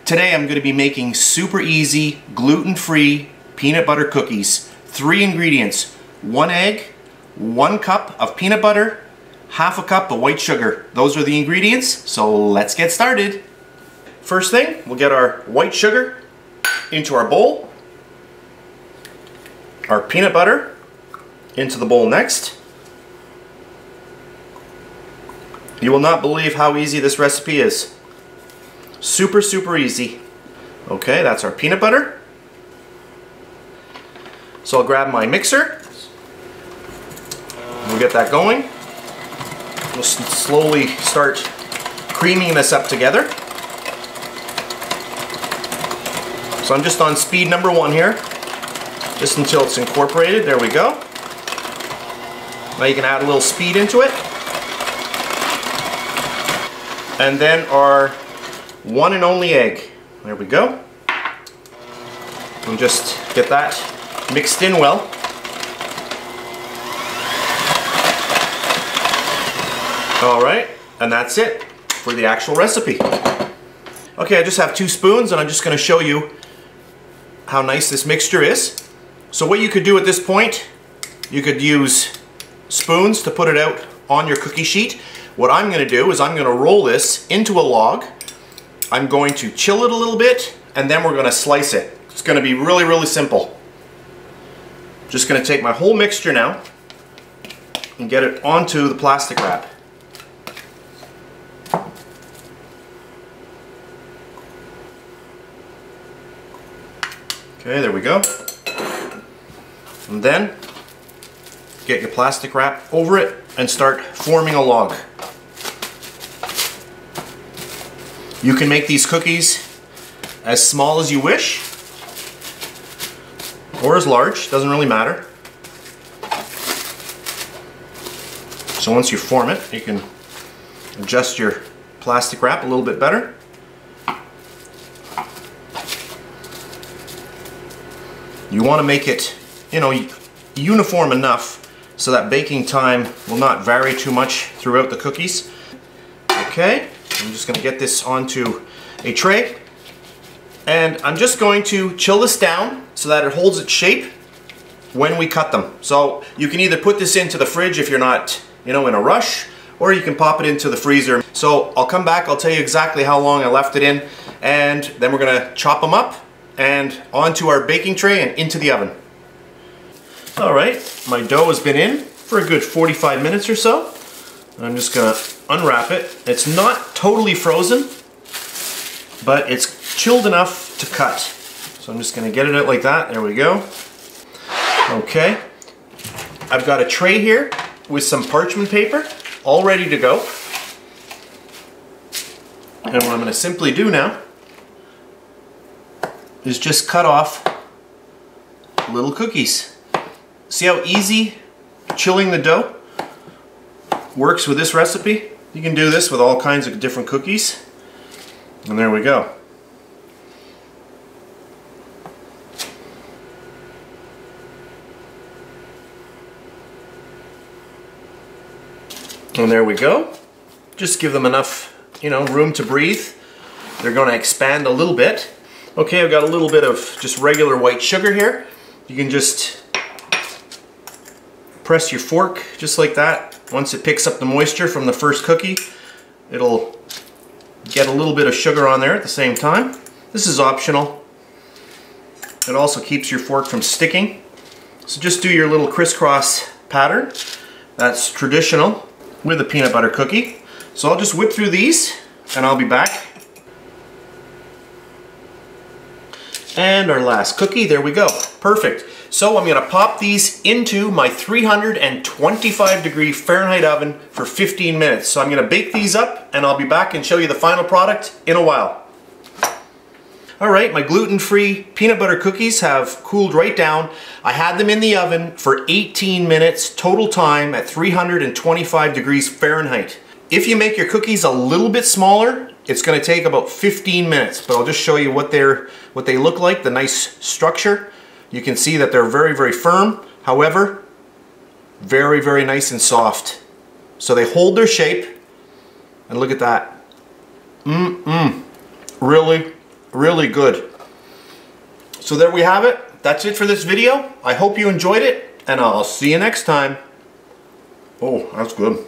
Today I'm going to be making super easy, gluten-free peanut butter cookies. 3 ingredients: 1 egg, 1 cup of peanut butter, half a cup of white sugar. Those are the ingredients, so let's get started. First thing, we'll get our white sugar into our bowl, our peanut butter into the bowl next. You will not believe how easy this recipe is. Super, super easy. Okay, that's our peanut butter. So I'll grab my mixer. We'll get that going. We'll slowly start creaming this up together. So I'm just on speed number 1 here, just until it's incorporated. There we go. Now you can add a little speed into it. And then our 1 and only egg. There we go. And just get that mixed in well. Alright, and that's it for the actual recipe. Okay, I just have 2 spoons and I'm just going to show you how nice this mixture is. So what you could do at this point, you could use spoons to put it out on your cookie sheet. What I'm going to do is I'm going to roll this into a log. I'm going to chill it a little bit and then we're going to slice it. It's going to be really, really simple. Just going to take my whole mixture now and get it onto the plastic wrap. Okay, there we go. And then get your plastic wrap over it and start forming a log. You can make these cookies as small as you wish or as large, doesn't really matter. So once you form it, you can adjust your plastic wrap a little bit better. You want to make it, uniform enough so that baking time will not vary too much throughout the cookies. Okay, I'm just going to get this onto a tray and I'm just going to chill this down so that it holds its shape when we cut them. So you can either put this into the fridge if you're not, in a rush, or you can pop it into the freezer. So I'll come back, I'll tell you exactly how long I left it in, and then we're going to chop them up and onto our baking tray and into the oven. Alright, my dough has been in for a good 45 minutes or so. I'm just going to unwrap it. It's not totally frozen, but it's chilled enough to cut. So I'm just going to get it out like that. There we go. Okay. I've got a tray here with some parchment paper all ready to go. And what I'm going to simply do now is just cut off little cookies. See how easy chilling the dough works with this recipe? You can do this with all kinds of different cookies. And there we go. And there we go. Just give them enough, room to breathe. They're going to expand a little bit. Okay, I've got a little bit of just regular white sugar here. You can just press your fork just like that. Once it picks up the moisture from the first cookie, it'll get a little bit of sugar on there at the same time. This is optional. It also keeps your fork from sticking. So just do your little crisscross pattern. That's traditional with a peanut butter cookie. So I'll just whip through these and I'll be back. And our last cookie, there we go. Perfect. So I'm going to pop these into my 325 degree Fahrenheit oven for 15 minutes. So I'm going to bake these up and I'll be back and show you the final product in a while. Alright, my gluten-free peanut butter cookies have cooled right down. I had them in the oven for 18 minutes total time at 325 degrees Fahrenheit. If you make your cookies a little bit smaller, it's going to take about 15 minutes, but I'll just show you what they look like, the nice structure. You can see that they're very, very firm. However, very, very nice and soft. So they hold their shape, and look at that. Really, really good. So there we have it. That's it for this video. I hope you enjoyed it, and I'll see you next time. Oh, that's good.